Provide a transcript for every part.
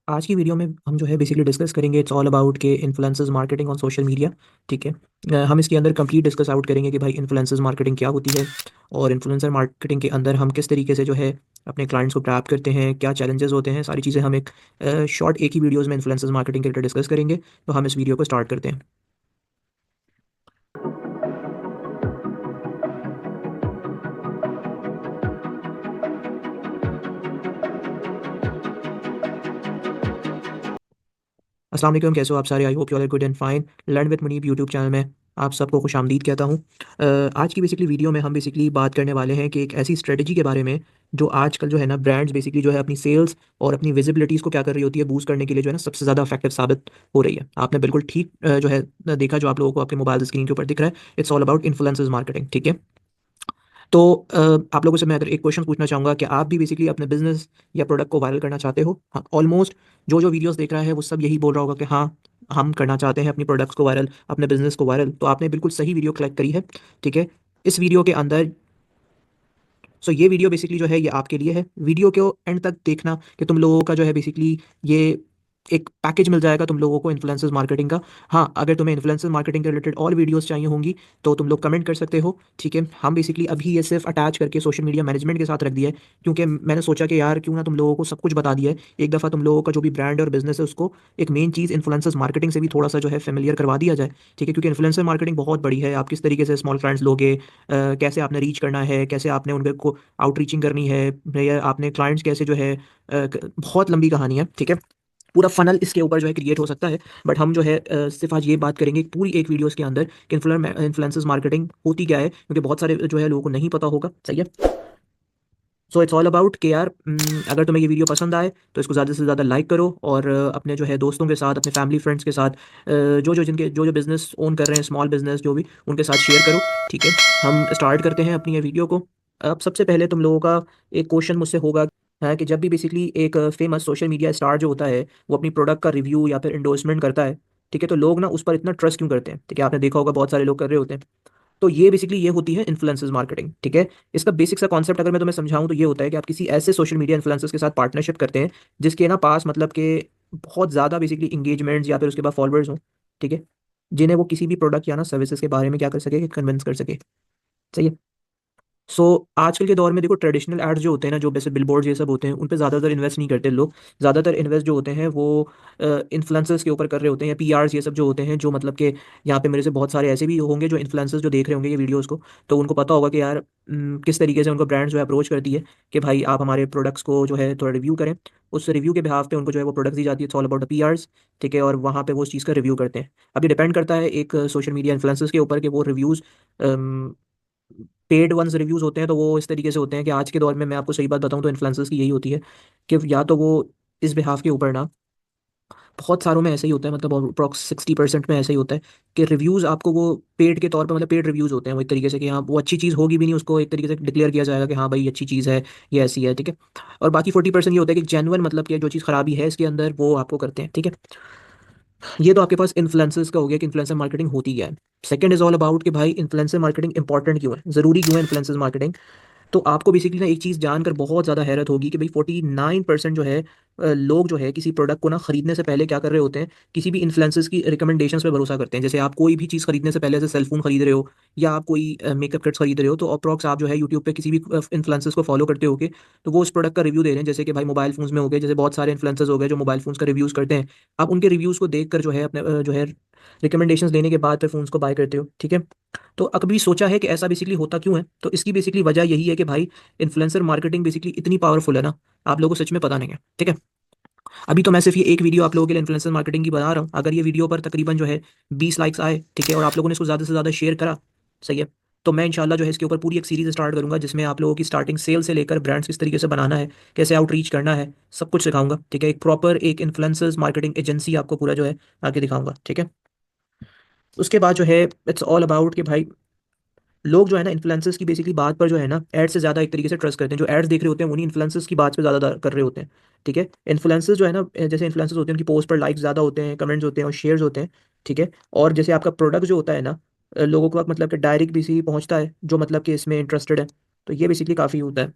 आज की वीडियो में हम जो है बेसिकली डिस्कस करेंगे इट्स ऑल अबाउट के influencers marketing on social media. ठीक है। हम इसके अंदर कंप्लीट डिस्कस आउट करेंगे कि भाई इन्फ्लुएंसर्स मार्केटिंग क्या होती है, और इन्फ्लुएंसर मार्केटिंग के अंदर हम किस तरीके से जो है अपने क्लाइंट्स को ट्रैप करते हैं, क्या चैलेंजेस होते हैं, सारी चीज़ें हम एक शॉर्ट एक ही वीडियोज़ में इन्फ्लुएंसर्स मार्केटिंग के रिलेटेड डिस्कस करेंगे। तो हम इस वीडियो को स्टार्ट करते हैं। अस्सलाम वालेकुम, कैसे हो आप सारे? I hope you are good and fine. Learn with Munib YouTube channel में आप सबको खुश आमदीद कहता हूँ। आज की बेसिकली वीडियो में हम बेसिकली बात करने वाले हैं कि एक ऐसी स्ट्रेटजी के बारे में जो आजकल जो है ना ब्रांड्स बेसिकली जो है अपनी सेल्स और अपनी विजिबिलिटीज़ को क्या कर रही होती है, बूस्ट करने के लिए जो है ना सबसे ज़्यादा इफेक्टिव साबित हो रही है। आपने बिल्कुल ठीक जो है देखा, जो आप लोगों को आपके मोबाइल स्क्रीन के ऊपर दिख रहा है, it's all about influencers marketing. ठीक है। तो आप लोगों से मैं अगर एक क्वेश्चन पूछना चाहूँगा कि आप भी बेसिकली अपने बिजनेस या प्रोडक्ट को वायरल करना चाहते हो? हाँ, ऑलमोस्ट जो वीडियोस देख रहा है वो सब यही बोल रहा होगा कि हाँ, हम करना चाहते हैं अपनी प्रोडक्ट्स को वायरल, अपने बिजनेस को वायरल। तो आपने बिल्कुल सही वीडियो कलेक्ट करी है। ठीक है। इस वीडियो के अंदर ये वीडियो बेसिकली जो है ये आपके लिए है। वीडियो को एंड तक देखना कि तुम लोगों का जो है बेसिकली ये एक पैकेज मिल जाएगा तुम लोगों को इन्फ्लुएंसर्स मार्केटिंग का। हाँ, अगर तुम्हें इन्फ्लुएंसर्स मार्केटिंग के रिलेटेड और वीडियोस चाहिए होंगी तो तुम लोग कमेंट कर सकते हो। ठीक है। हम बेसिकली अभी ये सिर्फ अटैच करके सोशल मीडिया मैनेजमेंट के साथ रख दिया है, क्योंकि मैंने सोचा कि यार क्यों ना तुम लोगों को सब कुछ बता दिया है एक दफ़ा, तुम लोगों का जो भी ब्रांड और बिजनेस है उसको एक मेन चीज़ इन्फ्लुएंसर्स मार्केटिंग से भी थोड़ा सा जो है फेमिलियर करवा दिया जाए। ठीक है। क्योंकि इन्फ्लुएंसर मार्केटिंग बहुत बड़ी है। आप किस तरीके से स्मॉल क्लाइंट्स लोगे, कैसे आपने रीच करना है, कैसे आपने उनके को आउटरीचिंग करनी है, या आपने क्लाइंट्स कैसे जो है बहुत लंबी कहानी है। ठीक है। पूरा फनल इसके ऊपर जो है क्रिएट हो सकता है। बट हम जो है सिर्फ आज ये बात करेंगे पूरी एक वीडियोस के अंदर कि इन्फ्लुएंसर्स मार्केटिंग होती क्या है, क्योंकि बहुत सारे जो है लोगों को नहीं पता होगा। सही है। सो इट्स ऑल अबाउट कि यार अगर तुम्हें ये वीडियो पसंद आए तो इसको ज़्यादा से ज़्यादा लाइक करो, और अपने जो है दोस्तों के साथ, अपने फैमिली फ्रेंड्स के साथ, जो जो बिज़नेस ओन कर रहे हैं, स्मॉल बिज़नेस जो भी, उनके साथ शेयर करो। ठीक है। हम स्टार्ट करते हैं अपनी ये वीडियो को। अब सबसे पहले तुम लोगों का एक क्वेश्चन मुझसे होगा है कि जब भी बेसिकली एक फेमस सोशल मीडिया स्टार जो होता है वो अपनी प्रोडक्ट का रिव्यू या फिर इंडोर्समेंट करता है, ठीक है, तो लोग ना उस पर इतना ट्रस्ट क्यों करते हैं? ठीक है, आपने देखा होगा बहुत सारे लोग कर रहे होते हैं। तो ये बेसिकली ये होती है इन्फ्लुएंसर्स मार्केटिंग। ठीक है। इसका बेसिक सा कॉन्सेप्ट अगर मैं तुम्हें समझाऊं तो ये होता है कि आप किसी ऐसे सोशल मीडिया इन्फ्लुएंसर्स के साथ पार्टनरशिप करते हैं जिसके ना पास मतलब कि बहुत ज़्यादा बेसिकली इंगेजमेंट्स या फिर उसके बाद फॉलोअर्स हों। ठीक है। जिन्हें वो किसी भी प्रोडक्ट या ना सर्विसेज के बारे में क्या कर सके, कन्विंस कर सके। सही है। सो आजकल के दौर में देखो, ट्रेडिशनल एड्स जो होते हैं ना, जो वैसे बिलबोर्ड ये सब होते हैं, उन पे ज़्यादातर इन्वेस्ट नहीं करते लोग। ज़्यादातर इन्वेस्ट जो होते हैं वो इन्फ्लुएंसर्स के ऊपर कर रहे होते हैं, या पीआरस ये सब जो होते हैं, जो मतलब कि यहाँ पे मेरे से बहुत सारे ऐसे भी होंगे जो इन्फ्लुएंसर्स जो देख रहे होंगे ये वीडियोज़ को, तो उनको पता होगा कि यार किस तरीके से उनको ब्रांड्स जो है अप्रोच करती है कि भाई आप हमारे प्रोडक्ट्स को जो है थोड़ा रिव्यू करें। उस रिव्यू के बिहाफ पे उनको जो है वो प्रोडक्ट्स दी जाती है, it's all about the PRs. ठीक है। और वहाँ पे वो उस चीज़ का रिव्यू करते हैं। अब ये डिपेंड करता है एक सोशल मीडिया इन्फ्लुएंसर्स के ऊपर कि वो रिव्यूज़ पेड वंस रिव्यूज होते हैं तो वो इस तरीके से होते हैं कि आज के दौर में मैं आपको सही बात बताऊं तो इन्फ्लुएंसर्स की यही होती है कि या तो वो इस बिहाफ के ऊपर ना, बहुत सारों में ऐसे ही होता है, मतलब अप्रॉक्स 60% में ऐसे ही होता है कि रिव्यूज़ आपको वो पेड के तौर पे, मतलब पेड रिव्यूज़ होते हैं वो एक तरीके से कि हाँ वो अच्छी चीज़ होगी भी नहीं, उसको एक तरीके से डिक्लेयर किया जाएगा कि हाँ भाई अच्छी चीज़ है, ये ऐसी है। ठीक है। और बाकी 40% ये होता है कि जेन्युइन, मतलब कि जो चीज़ खराबी है इसके अंदर वो आपको करते हैं। ठीक है। ये तो आपके पास इन्फ्लुएंसर्स का हो गया कि इन्फ्लुएंसर मार्केटिंग होती क्या है। सेकंड इज ऑल अबाउट कि भाई इन्फ्लुएंसर मार्केटिंग इंपॉर्टेंट क्यों है, ज़रूरी क्यों है इन्फ्लुएंसर मार्केटिंग। तो आपको बेसिकली ना एक चीज़ जानकर बहुत ज़्यादा हैरत होगी कि भाई 49% जो है लोग जो है किसी प्रोडक्ट को ना खरीदने से पहले क्या कर रहे होते हैं, किसी भी इन्फ्लुएंसर्स की रिकमेंडेशंस पे भरोसा करते हैं। जैसे आप कोई भी चीज़ खरीदने से पहले, जैसे सेलफोन खरीद रहे हो या आप कोई मेकअप किट्स खरीद रहे हो, तो अप्रॉक्स आप जो है यूट्यूब पे किसी भी इन्फ्लुएंसर्स को फॉलो करते होगे, तो वो उस प्रोडक्ट का रिव्यू दे रहे हैं। जैसे कि भाई मोबाइल फोन्स में हो गए, जैसे बहुत सारे इन्फ्लुएंसर्स हो गए जो मोबाइल फोन्स का रिव्यूज़ करते हैं। आप उनके रिव्यूज़ को देख कर जो है अपने जो है रिकमेंडेशंस देने के बाद फिर फोन्स को बाय करते हो। ठीक है। तो कभी सोचा है कि ऐसा बेसिकली होता क्यों है? तो इसकी बेसिकली वजह यही है कि भाई इन्फ्लुएंसर मार्केटिंग बेसिकली इतनी पावरफुल है ना, आप लोगों को सच में पता नहीं है। ठीक है। अभी तो मैं सिर्फ ये एक वीडियो आप लोगों के लिए इन्फ्लुएंसर मार्केटिंग की बना रहा हूँ। अगर ये वीडियो पर तकरीबन जो है 20 लाइक्स आए, ठीक है, और आप लोगों ने इसको ज़्यादा से ज़्यादा शेयर करा, सही है, तो मैं इंशाल्लाह जो है इसके ऊपर पूरी एक सीरीज स्टार्ट करूंगा जिसमें आप लोगों की स्टार्टिंग सेल से लेकर ब्रांड्स किस तरीके से बनाना है, कैसे आउटरीच करना है, सब कुछ सिखाऊंगा। ठीक है। एक प्रॉपर एक इन्फ्लुएंसर्स मार्केटिंग एजेंसी आपको पूरा जो है आगे दिखाऊंगा। ठीक है। उसके बाद जो है इट्स ऑल अबाउट कि भाई लोग जो है ना इन्फ्लुएंसर्स की बेसिकली बात पर जो है ना एड से ज़्यादा एक तरीके से ट्रस्ट करते हैं। जो एड्स देख रहे होते हैं उन्हीं इन्फ्लुएंसर्स की बात पे ज़्यादा कर रहे होते हैं। ठीक है। इन्फ्लुएंसर्स जो है ना, जैसे इन्फ्लुएंसर्स होते हैं उनकी पोस्ट पर लाइक्स ज़्यादा होते हैं, कमेंट्स होते हैं और शेयर्स होते हैं। ठीक है। और जैसे आपका प्रोडक्ट जो होता है ना, लोगों को मतलब कि डायरेक्ट बेसिकली पहुंचता है जो मतलब कि इसमें इंटरेस्टेड है, तो ये बेसिकली काफ़ी होता है।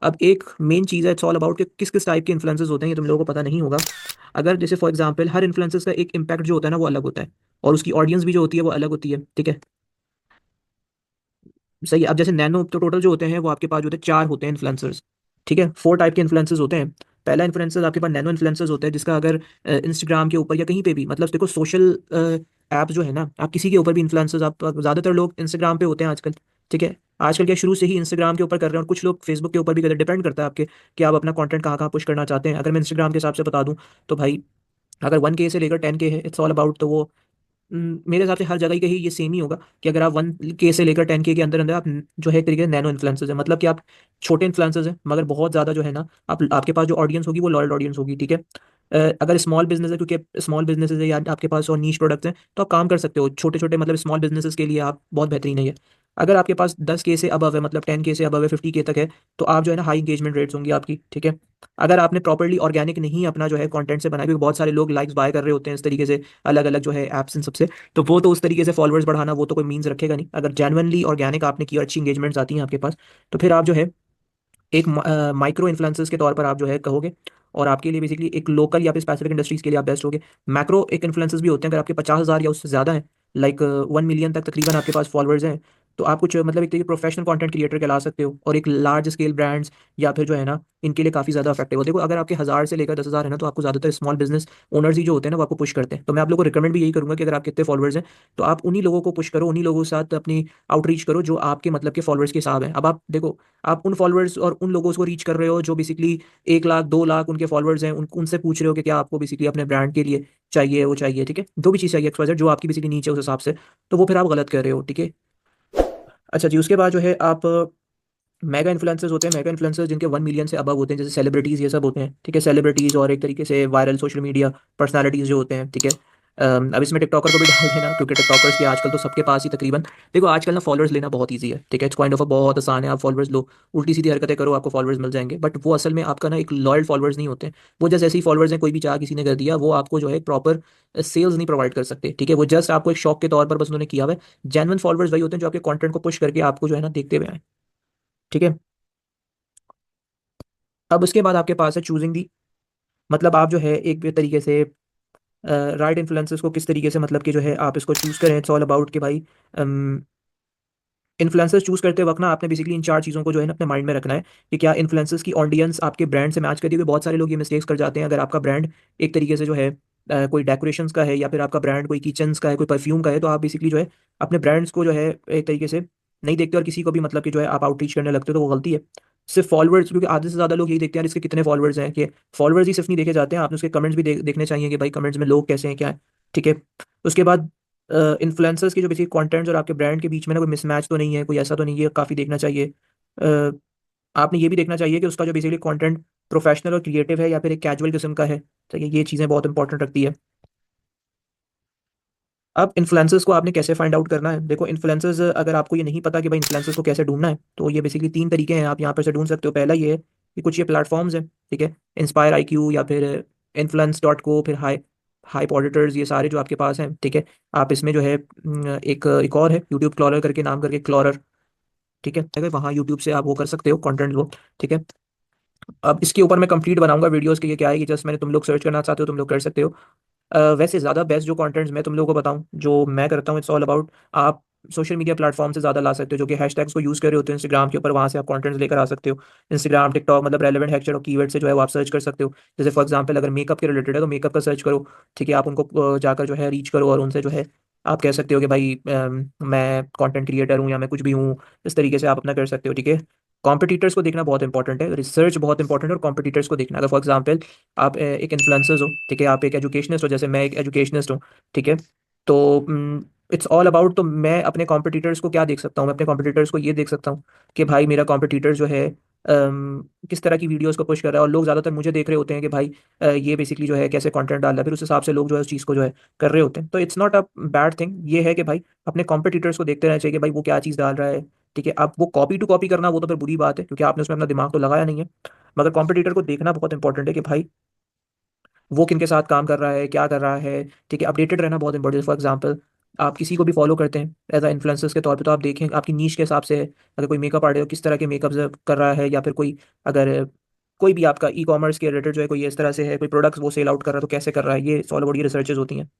अब एक मेन चीज़ है, इट्स ऑल अबाउट कि किस किस टाइप के इन्फ्लुएंसर्स होते हैं, ये तुम लोगों को पता नहीं होगा। अगर जैसे फॉर एग्जांपल हर इन्फ्लुएंसर्स का एक इम्पैक्ट जो होता है ना वो अलग होता है, और उसकी ऑडियंस भी जो होती है वो अलग होती है, ठीक है। सही है। अब जैसे नैनो तो टोटल जो होते हैं वो आपके पास जो होते हैं चार होते हैं इन्फ्लुएंसर्स, ठीक है। फोर टाइप के इन्फ्लुएंसर्स होते हैं। पहला इन्फ्लुएंसर आपके पास नैनो इन्फ्लुएंसर्स होता है, जिसका अगर इंस्टाग्राम के ऊपर या कहीं पे भी, मतलब देखो सोशल ऐप जो है ना, आप किसी के ऊपर भी इन्फ्लुएंसर्स, आप ज़्यादातर लोग इंस्टाग्राम पे होते हैं आजकल, ठीक है। आजकल क्या शुरू से ही इंस्टाग्राम के ऊपर कर रहे हैं, और कुछ लोग फेसबुक के ऊपर भी कर रहे हैं, डिपेंड करता है आपके कि आप अपना कंटेंट कहाँ कहाँ पुश करना चाहते हैं। अगर मैं इंस्टाग्राम के हिसाब से बता दूं तो भाई, अगर 1K से लेकर 10K है, इट्स ऑल अबाउट, तो वो मेरे हिसाब से हर जगह ही कहीं ये सेम ही होगा कि अगर आप 1K से लेकर 10K के अंदर अंदर आप जो है एक तरीके से नैनो इन्फ्लुएंसर्स है, मतलब कि आप छोटे इन्फ्लुएंसर्स हैं मगर बहुत ज़्यादा जो है ना, आप आपके पास जो ऑडियंस होगी वो लॉयल ऑडियंस होगी, ठीक है। अगर स्मॉल बिजनेस है, क्योंकि स्मॉल बिजनेसेस है या आपके पास और नीश प्रोडक्ट्स हैं, तो आप काम कर सकते हो छोटे छोटे, मतलब स्मॉल बिजनेसेस के लिए आप बहुत बेहतरीन है ये। अगर आपके पास 10K से अबव है, मतलब 10K से अबव है, 50K तक है, तो आप जो है ना हाई इंगेजमेंट रेट्स होंगी आपकी, ठीक है। अगर आपने प्रॉपर्ली ऑर्गेनिक नहीं अपना जो है कंटेंट से बनाया, क्योंकि बहुत सारे लोग लाइक्स बाय कर रहे होते हैं इस तरीके से अलग अलग जो है ऐप्स इन सबसे, तो वो तो उस तरीके से फॉलोअर्स बढ़ाना वो तो कोई मीन्स रखेगा नहीं। अगर जेन्युइनली ऑर्गेनिक आपने की और अच्छी इंगेजमेंट्स आती हैं आपके पास, तो फिर आप जो है एक माइक्रो इन्फ्लुएंसर्स के तौर पर आप जो है कहोगे, और आपके लिए बेसिकली एक लोकल या फिर स्पेसिफिक इंडस्ट्रीज के लिए आप बेस्ट होगे। मैक्रो एक इन्फ्लुएंसर्स भी होते हैं, अगर आपके 50,000 या उससे ज़्यादा है, लाइक 1 मिलियन तक तकरीबन आपके पास फॉलोअर्स हैं, तो आप कुछ मतलब एक तरीके प्रोफेशनल कंटेंट क्रिएटर कहला सकते हो, और एक लार्ज स्केल ब्रांड्स या फिर जो है ना, इनके लिए काफ़ी ज़्यादा इफेक्टिव हो। देखो अगर आपके 1,000 से लेकर 10,000 है ना, तो आपको ज़्यादातर स्मॉल बिजनेस ओनर्स ही जो होते हैं ना वो आपको पुश करते हैं। तो मैं आप लोगों को रिकमेंड भी यही करूंगा कि अगर आप कितने फॉलोअर्स हैं, तो आप उन्हीं लोगों को पुश करो, उन्हीं लोगों के साथ अपनी आउटरीच करो जो आपके मतलब के फॉलोअर्स के हिसाब हैं। अब आप देखो, आप उन फॉलोअर्स और उन लोगों को रीच कर रहे हो जो बेसिकली 1 लाख 2 लाख उनके फॉलोअर्स हैं, उनसे पूछ रहे हो कि क्या आपको बेसिकली अपने ब्रांड के लिए चाहिए, वो चाहिए, ठीक है, जो भी चीज़ चाहिए एक्सवाइजेड, जो आपकी बेसिकली नीचे उस हिसाब से, तो वो फिर आप गलत कर रहे हो, ठीक है। अच्छा जी, उसके बाद जो है आप मेगा इन्फ्लुएंसर्स होते हैं। मेगा इन्फ्लुएंसर्स जिनके 1 मिलियन से अबव होते हैं, जैसे सेलिब्रिटीज़ ये सब होते हैं, ठीक है। सेलिब्रिटीज़ और एक तरीके से वायरल सोशल मीडिया पर्सनालिटीज़ जो होते हैं, ठीक है। अब इसमें टिकटॉकर को भी डाल देना, क्योंकि टिकटॉकर्स के आजकल तो सबके पास ही तकरीबन, देखो आजकल ना फॉलोअर्स लेना बहुत ईजी है, ठीक है। इट्स काइंड ऑफ बहुत आसान है, आप फॉलोअर्स लो, उल्टी सीधी हरकतें करो, आपको फॉलोअर्स मिल जाएंगे, बट वो असल में आपका ना एक लॉयल फॉलोअर्स नहीं होते हैं। वो जैसे ऐसे ही फॉलोअर्स हैं, कोई भी चाह किसी ने कर दिया, वो आपको जो है प्रॉपर सेल्स नहीं प्रोवाइड कर सकते, ठीक है। वो जस्ट आपको एक शौक के तौर पर बस उन्होंने किया हुआ है। जेन्युइन फॉलोअर्स वही होते हैं जो आपके कंटेंट को पुश करके आपको जो है ना देखते हुए आए, ठीक है। अब उसके बाद आपके पास है चूजिंग दी, मतलब आप जो है एक तरीके से राइट इन्फ्लुएंसर्स को किस तरीके से, मतलब कि जो है आप इसको चूज करें। इट्स ऑल अबाउट कि भाई इन्फ्लुएंसर्स चूज करते वक्त ना आपने बेसिकली इन चार चीज़ों को जो है ना अपने माइंड में रखना है कि क्या इन्फ्लुएंसर्स की ऑडियंस आपके ब्रांड से मैच करती है, क्योंकि बहुत सारे लोग ये मिस्टेक्स कर जाते हैं। अगर आपका ब्रांड एक तरीके से जो है कोई डेकोरेशंस का है, या फिर आपका ब्रांड कोई किचन्स का है, कोई परफ्यूम का है, तो आप बेसिकली जो है अपने ब्रांड्स को जो है एक तरीके से नहीं देखते, और किसी को भी मतलब कि जो है आप आउटरीच करने लगते हो, तो वो गलती है। सिर्फ फॉलोअर्स, क्योंकि आधे से ज़्यादा लोग यही देखते हैं यार इसके कितने फॉलोअर्स हैं, कि फॉलोअर्स ही सिर्फ नहीं देखे जाते हैं, आपने उसके कमेंट्स भी देखने चाहिए कि भाई कमेंट्स में लोग कैसे हैं, क्या है, ठीक है। उसके बाद इन्फ्लुएंसर्स के जो बेसिक कंटेंट्स और आपके ब्रांड के बीच में ना कोई मिसमैच तो नहीं है, कोई ऐसा तो नहीं है, काफ़ी देखना चाहिए। अ, आपने ये भी देखना चाहिए कि उसका जो बेसिकली कंटेंट प्रोफेशनल और क्रिएटिव है या फिर एक कैजुअल किस्म का है, तो ये चीज़ें बहुत इंपॉर्टेंट रखती है। अब इन्फ्लुएंसर्स को आपने कैसे फाइंड आउट करना है, देखो इन्फ्लुएंसर्स, अगर आपको ये नहीं पता कि भाई इन्फ्लुएंसर्स को कैसे ढूंढना है, तो ये बेसिकली 3 तरीके हैं आप यहाँ पर से ढूंढ सकते हो। पहला ये है कि कुछ ये प्लेटफॉर्म्स हैं, ठीक है, इंस्पायर IQ या फिर influence.co, फिर हाइप ऑडिटर्स, ये सारे जो आपके पास हैं, ठीक है। आप इसमें जो है एक और है यूट्यूब क्लॉरर करके, नाम करके क्लॉरर, ठीक है, अगर वहाँ यूट्यूब से आप वो कर सकते हो कंटेंट लो, ठीक है। अब इसके ऊपर मैं कंप्लीट बनाऊंगा वीडियोस के, ये क्या है कि जस्ट मैंने, तुम लोग सर्च करना चाहते हो तुम लोग कर सकते हो। वैसे ज़्यादा बेस्ट जो कंटेंट्स मैं तुम लोगों को बताऊं जो मैं करता हूँ, इट्स ऑल अबाउट, आप सोशल मीडिया प्लेटफॉर्म से ज़्यादा ला सकते हो, जो कि हैशटैग्स को यूज़ कर रहे होते हो इंस्टाग्राम के ऊपर, वहाँ से आप कंटेंट्स लेकर आ सकते हो। इंस्टाग्राम, टिकटॉक, मतलब रेलेवेंट हैशटैग और कीवर्ड से जो है वो आप सर्च कर सकते हो। जैसे फॉर एग्जांपल अगर मेकअप के रिलेटेड है तो मेकअप का सर्च करो, ठीक है। आप उनको जाकर जो है रीच करो, और उनसे जो है आप कह सकते हो कि भाई मैं कंटेंट क्रिएटर हूँ या मैं कुछ भी हूँ, इस तरीके से आप अपना कर सकते हो, ठीक है। कॉम्पिटिटर्स को देखना बहुत इंपॉर्टेंट है, रिसर्च बहुत इंपॉर्टेंट है, और कॉम्पिटिटर्स को देखना। अगर फॉर एग्जांपल आप एक इन्फ्लुएंसर्स हो, ठीक है, आप एक एजुकेशनिस्ट हो, जैसे मैं एक एजुकेशनिस्ट हूँ, ठीक है, तो इट्स ऑल अबाउट, तो मैं अपने कॉम्पिटिटर्स को क्या देख सकता हूँ, मैं अपने कॉम्पिटिटर्स को ये देख सकता हूँ कि भाई मेरा कॉम्पिटिटर जो है किस तरह की वीडियोस को पुश कर रहा है, और लोग ज़्यादातर मुझे देख रहे होते हैं कि भाई ये बेसिकली जो है कैसे कंटेंट डाल रहा है, फिर उस हिसाब से लोग जो है उस चीज़ को जो है कर रहे होते हैं। तो it's not a bad thing, ये है कि भाई अपने कॉम्पिटिटर्स को देखते रहना चाहिए कि भाई वो क्या चीज़ डाल रहा है, ठीक है। अब वो कॉपी टू कॉपी करना वो तो फिर बुरी बात है, क्योंकि आपने उसमें अपना दिमाग तो लगाया नहीं है, मगर कॉम्पिटिटर को देखना बहुत इंपॉर्टेंट है कि भाई वो किन के साथ काम कर रहा है, क्या कर रहा है, ठीक है। अपडेटेड रहना बहुत इंपॉर्टेंट है। फॉर एग्जांपल आप किसी को भी फॉलो करते हैं एज अ इन्फ्लुएंसर्स के तौर पे, तो आप देखें आपकी नीश के हिसाब से है, अगर कोई मेकअप आर्टिस्ट किस तरह के मेकअप कर रहा है, या फिर कोई अगर कोई भी आपका ई कॉमर्स के रिलेटेड जो है कोई इस तरह से है, कोई प्रोडक्ट्स वो सेल आउट कर रहा है तो कैसे कर रहा है, ये सॉल्व आउट, ये रिसर्चेज होती हैं।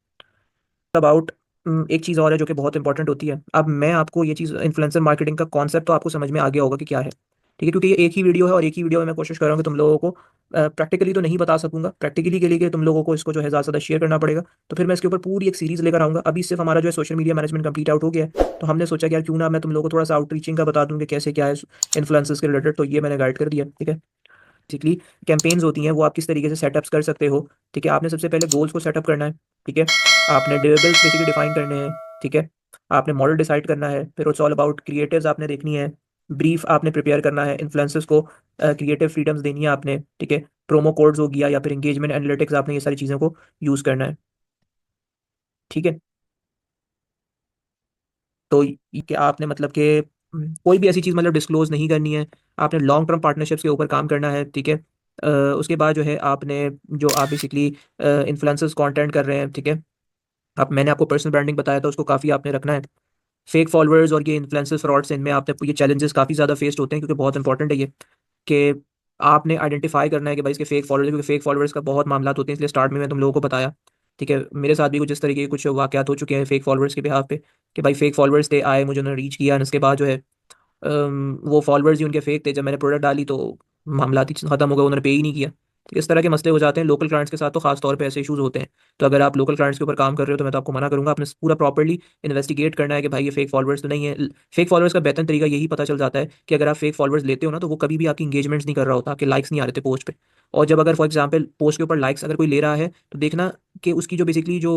अबाउट एक चीज़ और है जो कि बहुत इंपॉर्टेंट होती है। अब मैं आपको ये चीज़ इन्फ्लुएंसर मार्केटिंग का कॉन्सेप्ट तो आपको समझ में आ गया होगा कि क्या है, ठीक है, क्योंकि ये एक ही वीडियो है और एक ही वीडियो में मैं कोशिश कर रहा हूँ कि तुम लोगों को प्रैक्टिकली तो नहीं बता सकूंगा, प्रैक्टिकली के लिए तुम लोगों को इसको जो है ज़्यादा से ज़्यादा शेयर करना पड़ेगा। तो फिर मैं इसके ऊपर पूरी एक सीरीज़ लेकर आऊँगा। अभी सिर्फ हमारा जो है social media management complete out हो गया है, तो हमने सोचा कि यार क्यों ना मैं तुम लोगों को थोड़ा सा आउटरीचिंग का बता दूँ कि कैसे क्या है इन्फ्लुएंसर्स के रिलेटेड, तो ये मैंने गाइड कर दिया, ठीक है। बेसिकली कैंपेन्स होती हैं वो आप किस तरीके से सेटअप्स कर सकते हो, ठीक है। आपने सबसे पहले गोल्स को सेटअप करना है, ठीक है। आपने डिलिवरेबल्स बेसिकली डिफाइन करने हैं, ठीक है। आपने मॉडल डिसाइड करना है, फिर इट्स ऑल अबाउट क्रिएटिव्स आपने देखनी है, ब्रीफ आपने प्रिपेयर करना है, इन्फ्लुएंसर्स को क्रिएटिव फ्रीडम्स देनी है आपने, ठीक है। प्रोमो कोड्स हो गया या फिर एंगेजमेंट एनालिटिक्स, आपने ये सारी चीज़ों को यूज़ करना है, ठीक है। तो कि आपने मतलब कि कोई भी ऐसी चीज़ मतलब डिस्क्लोज नहीं करनी है। आपने लॉन्ग टर्म पार्टनरशिप्स के ऊपर काम करना है, ठीक है। उसके बाद जो है आपने जो आप बेसिकली इन्फ्लुएंसर्स कंटेंट कर रहे हैं, ठीक है। अब मैंने आपको पर्सनल ब्रांडिंग बताया था, उसको काफ़ी आपने रखना है। फेक फॉलोअर्स और ये इन्फ्लुएंसर्स फ्रॉड्स, इनमें आपने ये चैलेंजेस काफ़ी ज़्यादा फेस्ड होते हैं, क्योंकि बहुत इंपॉर्टेंट है ये कि आपने आइडेंटिफाई करना है कि भाई इसके फेक फॉलोअर्स, क्योंकि फेक फॉलोअर्स का बहुत मामला होते हैं, इसलिए स्टार्ट में मैं तुम लोगों को बताया, ठीक है। मेरे साथ भी कुछ इस तरीके के कुछ वाकयात हो चुके हैं फेक फॉलोअर्स के बिहाफ पे, कि भाई फेक फॉलोअर्स थे, आए मुझे, उन्होंने रीच किया और उसके बाद जो है वो फॉलोअर्स ही उनके फेक थे। जब मैंने प्रोडक्ट डाली तो मामला ही खत्म हो गया, उन्होंने पे ही नहीं किया। तो इस तरह के मसले हो जाते हैं लोकल क्लाइंट्स के साथ, तो खास तौर पे ऐसे इशूज़ होते हैं। तो अगर आप लोकल क्लाइंट्स के ऊपर काम कर रहे हो तो मैं तो आपको मना करूंगा, आपने पूरा प्रॉपर्ली इन्वेस्टिगेट करना है कि भाई ये फेक फॉलोअर्स तो नहीं है। फेक फॉलोअर्स का बेहतर तरीका यही पता चल जाता है कि अगर आप फेक फॉलोअर्स लेते हो ना, तो वो कभी भी आपकी इंगेजमेंट्स नहीं कर रहा होता, आपके लाइक्स नहीं आ रहे थे पोस्ट पे। और जब अगर फॉर एग्जाम्पल पोस्ट के ऊपर लाइक्स अगर कोई ले रहा है, तो देखना कि उसकी जो बेसिकली जो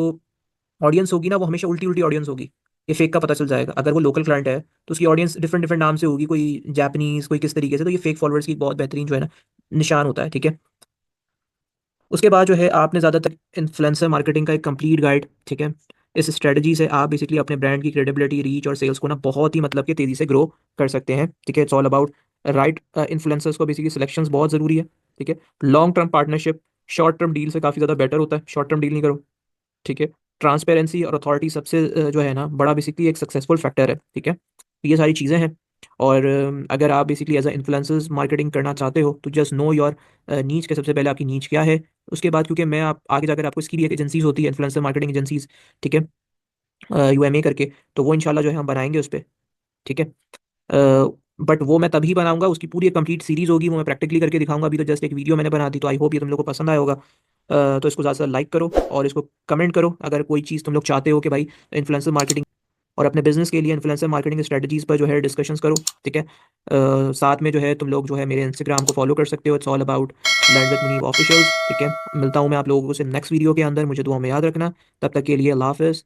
ऑडियंस होगी ना, वो हमेशा उल्टी उल्टी ऑडियंस होगी। ये फेक का पता चल जाएगा। अगर वो लोकल क्लाइंट है तो उसकी ऑडियंस डिफरेंट डिफरेंट नाम से होगी, कोई जापानीज, कोई किस तरीके से, तो ये फेक फॉलोअर्स की बहुत बेहतरीन जो है ना निशान होता है, ठीक है। उसके बाद जो है आपने ज़्यादातर इन्फ्लुएंसर मार्केटिंग का एक कंप्लीट गाइड, ठीक है। इस स्ट्रेटजी से आप बेसिकली अपने ब्रांड की क्रेडिबिलिटी, रीच और सेल्स को ना बहुत ही मतलब कि तेज़ी से ग्रो कर सकते हैं, ठीक है। It's all about right influencers को बेसिकली सिलेक्शंस बहुत ज़रूरी है, ठीक है। Long term partnership short term deal से काफ़ी ज़्यादा बेटर होता है, शॉर्ट टर्म डील नहीं करो, ठीक है। ट्रांसपेरेंसी और अथॉरिटी सबसे जो है ना बड़ा बेसिकली एक सक्सेसफुल फैक्टर है, ठीक है। तो ये सारी चीज़ें हैं। और अगर आप basically as a influencers marketing करना चाहते हो तो जस्ट नो योर नीच, के सबसे पहले आपकी नीच क्या है। उसके बाद क्योंकि मैं आप आगे जाकर आपको इसकी भी एक एजेंसीज होती है, इन्फ्लुएंसर मार्केटिंग एजेंसीज, ठीक है, यूएमए करके, तो वो इंशाल्लाह जो है हम बनाएंगे उस पर, ठीक है। बट वो मैं तभी बनाऊंगा, उसकी पूरी कंप्लीट सीरीज होगी, वो मैं प्रैक्टिकली करके दिखाऊंगा। अभी तो जस्ट एक वीडियो मैंने बना दी, तो आई होप ये तुम लोग को पसंद आया होगा। तो इसको ज़्यादा से ज़्यादा लाइक करो और इसको कमेंट करो अगर कोई चीज़ तुम लोग चाहते हो कि भाई इन्फ्लुएंसर मार्केटिंग और अपने बिजनेस के लिए इन्फ्लुएंसर मार्केटिंग स्ट्रेटजीज पर जो है डिस्कशंस करो, ठीक है। साथ में जो है तुम लोग जो है मेरे इंस्टाग्राम को फॉलो कर सकते हो, it's all about learn with Munib official, ठीक है। मिलता हूँ मैं आप लोगों से नेक्स्ट वीडियो के अंदर, मुझे दुआ में याद रखना। तब तक के लिए अल्लाह हाफिज़।